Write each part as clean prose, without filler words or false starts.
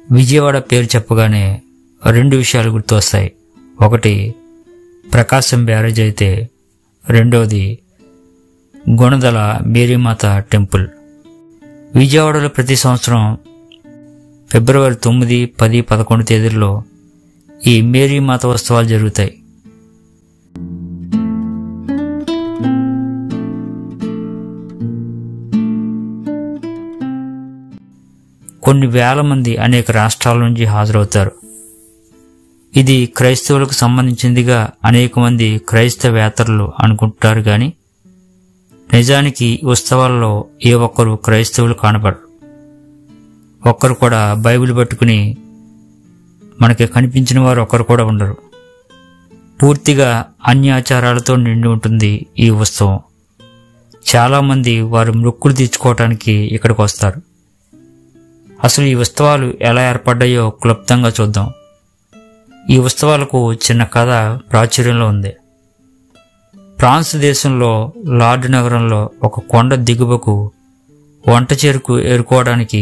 విజయవాడ పేరు చెప్పగానే రెండు విషయాలు గుర్తొస్తాయి. ఒకటి ప్రకాశం బ్యారేజ్ అయితే రెండవది గుణదల మేరీమాత టెంపుల్. విజయవాడలో ప్రతి సంవత్సరం ఫిబ్రవరి 9, 10, 11 తేదీల్లో ఈ మేరీమాత ఉత్సవాలు జరుగుతాయి. కొన్ని వేల మంది అనేక రాష్ట్రాల నుంచి హాజరవుతారు. ఇది క్రైస్తవులకు సంబంధించిందిగా అనేక మంది క్రైస్తవేతరులు అనుకుంటారు, కానీ నిజానికి ఉత్సవాల్లో ఏ ఒక్కరు క్రైస్తవులు కానబడరు. ఒక్కరు కూడా బైబిల్ పట్టుకుని మనకి కనిపించిన వారు ఒక్కరు కూడా ఉండరు. పూర్తిగా అన్యాచారాలతో నిండి ఉంటుంది ఈ ఉత్సవం. చాలామంది వారు మొక్కులు తీర్చుకోవటానికి ఇక్కడికి వస్తారు. అసలు ఈ ఉత్సవాలు ఎలా ఏర్పడ్డాయో క్లుప్తంగా చూద్దాం. ఈ ఉత్సవాలకు చిన్న కథ ప్రాచుర్యంలో ఉంది. ఫ్రాన్స్ దేశంలో లార్డ్ నగరంలో ఒక కొండ దిగువకు వంట చెరుకు ఏరుకోవడానికి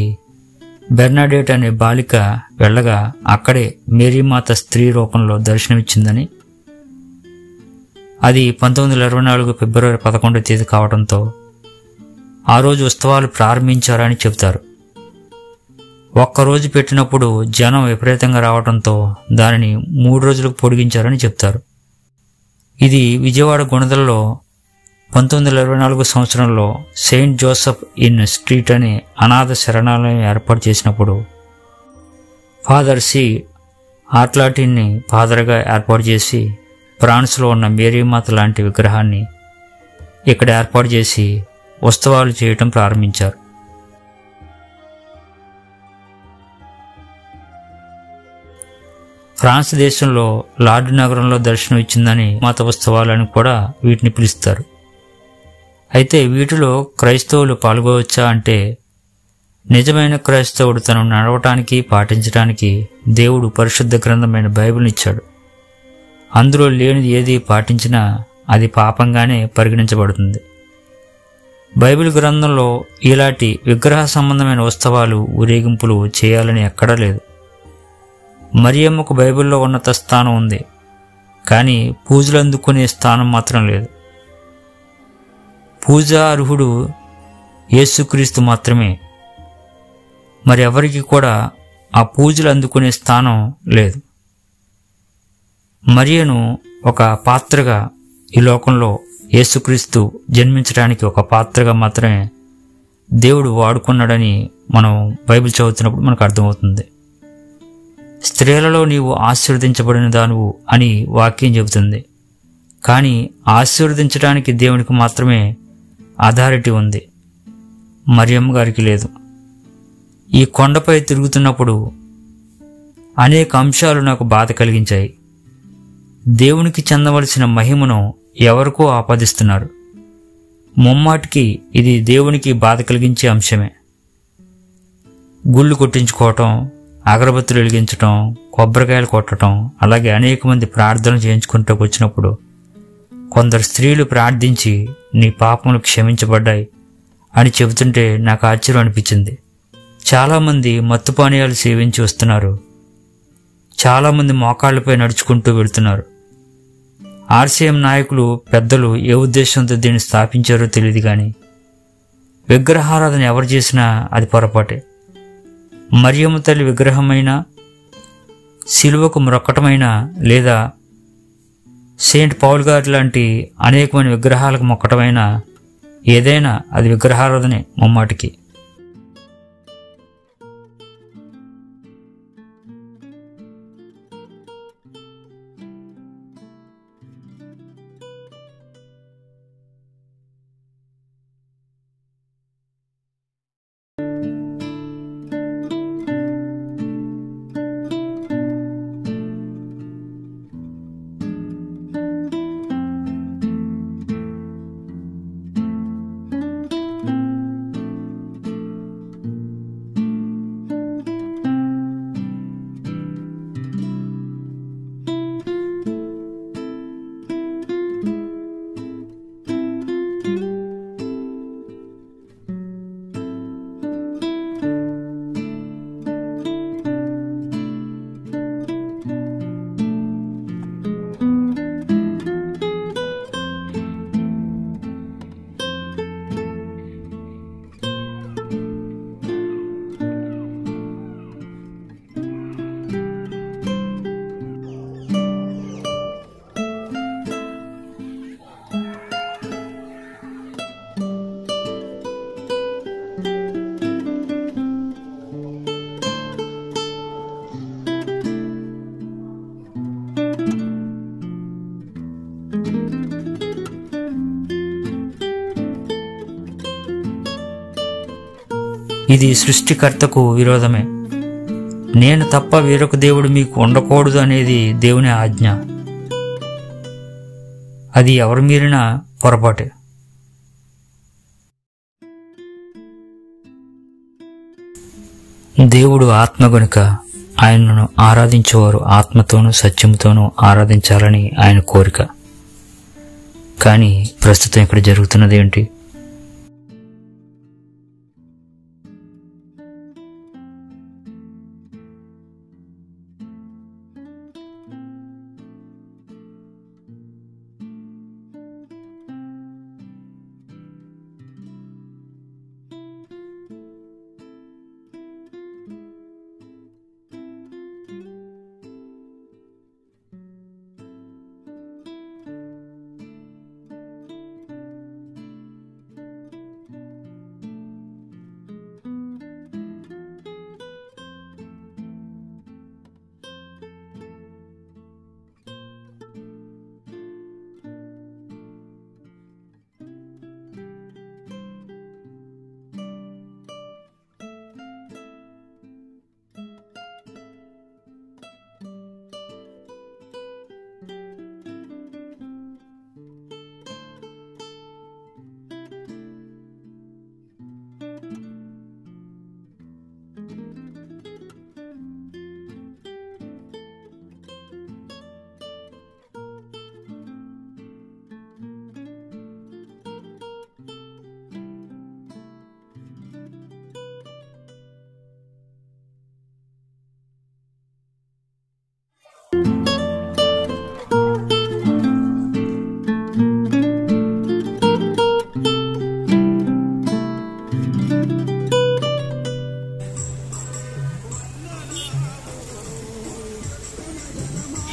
బెర్నాడేట్ అనే బాలిక వెళ్ళగా అక్కడే మేరీమాత స్త్రీ రూపంలో దర్శనమిచ్చిందని, అది 1924 ఫిబ్రవరి 11 తేదీ కావడంతో ఆ రోజు ఉత్సవాలు ప్రారంభించారని చెబుతారు. ఒక్కరోజు పెట్టినప్పుడు జనం విపరీతంగా రావడంతో దానిని 3 రోజులకు పొడిగించారని చెప్తారు. ఇది విజయవాడ గుణదలలో 1924 సంవత్సరంలో సెయింట్ జోసెఫ్ ఇన్ స్ట్రీట్ అనే అనాథ శరణాలయం ఏర్పాటు చేసినప్పుడు ఫాదర్ సి ఆట్లాటిన్ని ఫాదర్గా ఏర్పాటు చేసి ఫ్రాన్స్లో ఉన్న మేరీమాత లాంటి విగ్రహాన్ని ఇక్కడ ఏర్పాటు చేసి ఉత్సవాలు చేయటం ప్రారంభించారు. ఫ్రాన్స్ దేశంలో లార్డ్ నగరంలో దర్శనం ఇచ్చిందని మాత ఉత్సవాలని కూడా వీటిని పిలుస్తారు. అయితే వీటిలో క్రైస్తవులు పాల్గొవచ్చా అంటే, నిజమైన క్రైస్తవుడు తనను నడవటానికి పాటించడానికి దేవుడు పరిశుద్ధ గ్రంథమైన బైబిల్ని ఇచ్చాడు. అందులో లేనిది ఏది పాటించినా అది పాపంగానే పరిగణించబడుతుంది. బైబిల్ గ్రంథంలో ఇలాంటి విగ్రహ సంబంధమైన ఉత్సవాలు, ఊరేగింపులు చేయాలని ఎక్కడా లేదు. మరియమ్మకు బైబిల్లో ఉన్నత స్థానం ఉంది, కానీ పూజలు అందుకునే స్థానం మాత్రం లేదు. పూజా అర్హుడు యేసుక్రీస్తు మాత్రమే. మరి ఎవరికి కూడా ఆ పూజలు అందుకునే స్థానం లేదు. మరియను ఒక పాత్రగా ఈ లోకంలో యేసుక్రీస్తు జన్మించడానికి ఒక పాత్రగా మాత్రమే దేవుడు వాడుకున్నాడని మనం బైబిల్ చదువుతున్నప్పుడు మనకు అర్థమవుతుంది. స్త్రీలలో నీవు ఆశీర్వదించబడిన దానువు అని వాక్యం చెబుతుంది, కానీ ఆశీర్వదించడానికి దేవునికి మాత్రమే అథారిటీ ఉంది, మరియమ్మ గారికి లేదు. ఈ కొండపై తిరుగుతున్నప్పుడు అనేక అంశాలు నాకు బాధ కలిగించాయి. దేవునికి చెందవలసిన మహిమను ఎవరికో ఆపాదిస్తున్నారు. ముమ్మాటికి ఇది దేవునికి బాధ కలిగించే అంశమే. గుళ్ళు కొట్టించుకోవటం, అగరబత్తులు వెలిగించటం, కొబ్బరికాయలు కొట్టడం, అలాగే అనేక మంది ప్రార్థనలు చేయించుకుంటూ వచ్చినప్పుడు కొందరు స్త్రీలు ప్రార్థించి నీ పాపములు క్షమించబడ్డాయి అని చెబుతుంటే నాకు ఆశ్చర్యం అనిపించింది. చాలామంది మత్తు పానీయాలు సేవించి వస్తున్నారు. చాలామంది మోకాళ్లపై నడుచుకుంటూ వెళుతున్నారు. ఆర్సీఎం నాయకులు, పెద్దలు ఏ ఉద్దేశంతో దీన్ని స్థాపించారో తెలియదు, కానీ విగ్రహారాధన ఎవరు చేసినా అది పొరపాటే. మరియమ్మ తల్లి విగ్రహమైనా, శిలువకు మొక్కటమైనా, లేదా సెయింట్ పౌల్ గారి లాంటి అనేకమైన విగ్రహాలకు మొక్కటమైనా, ఏదైనా అది విగ్రహారాధనే ముమ్మాటికి. ఇది సృష్టికర్తకు విరోధమే. నేను తప్ప వేరొక దేవుడు మీకు ఉండకూడదు అనేది దేవుని ఆజ్ఞ. అది ఎవరు మీరినా పొరపాటే. దేవుడు ఆత్మ గనుక ఆయనను ఆరాధించేవారు ఆత్మతోనూ సత్యముతోనూ ఆరాధించాలని ఆయన కోరిక. కానీ ప్రస్తుతం ఇక్కడ జరుగుతున్నది ఏంటి?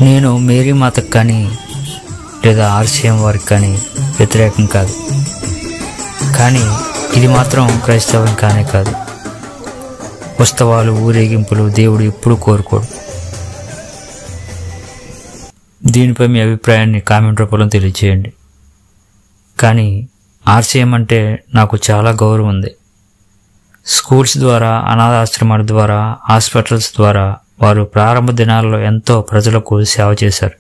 నేను మేరీ మాతకు కానీ లేదా ఆర్సీఎం వారికి కానీ వ్యతిరేకం కాదు. కానీ ఇది మాత్రం క్రైస్తవం కానే కాదు. ఉత్సవాలు, ఊరేగింపులు దేవుడు ఎప్పుడూ కోరుకోడు. దీనిపై మీ అభిప్రాయాన్ని కామెంట్ రూపంలో తెలియజేయండి. కానీ ఆర్సీఎం అంటే నాకు చాలా గౌరవం ఉంది. స్కూల్స్ ద్వారా, అనాథాశ్రమాల ద్వారా, హాస్పిటల్స్ ద్వారా వారు ప్రారంభ దినాల్లో ఎంతో ప్రజలకు సేవ చేశారు.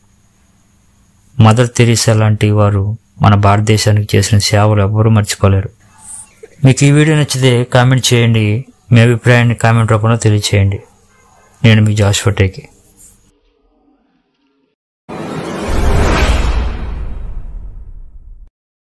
మదర్ తెరీసా లాంటి వారు మన భారతదేశానికి చేసిన సేవలు ఎవ్వరూ మర్చిపోలేరు. మీకు ఈ వీడియో నచ్చితే కామెంట్ చేయండి. మీ అభిప్రాయాన్ని కామెంట్ రూపంలో తెలియజేయండి. నేను మీ జాషువా టేకే.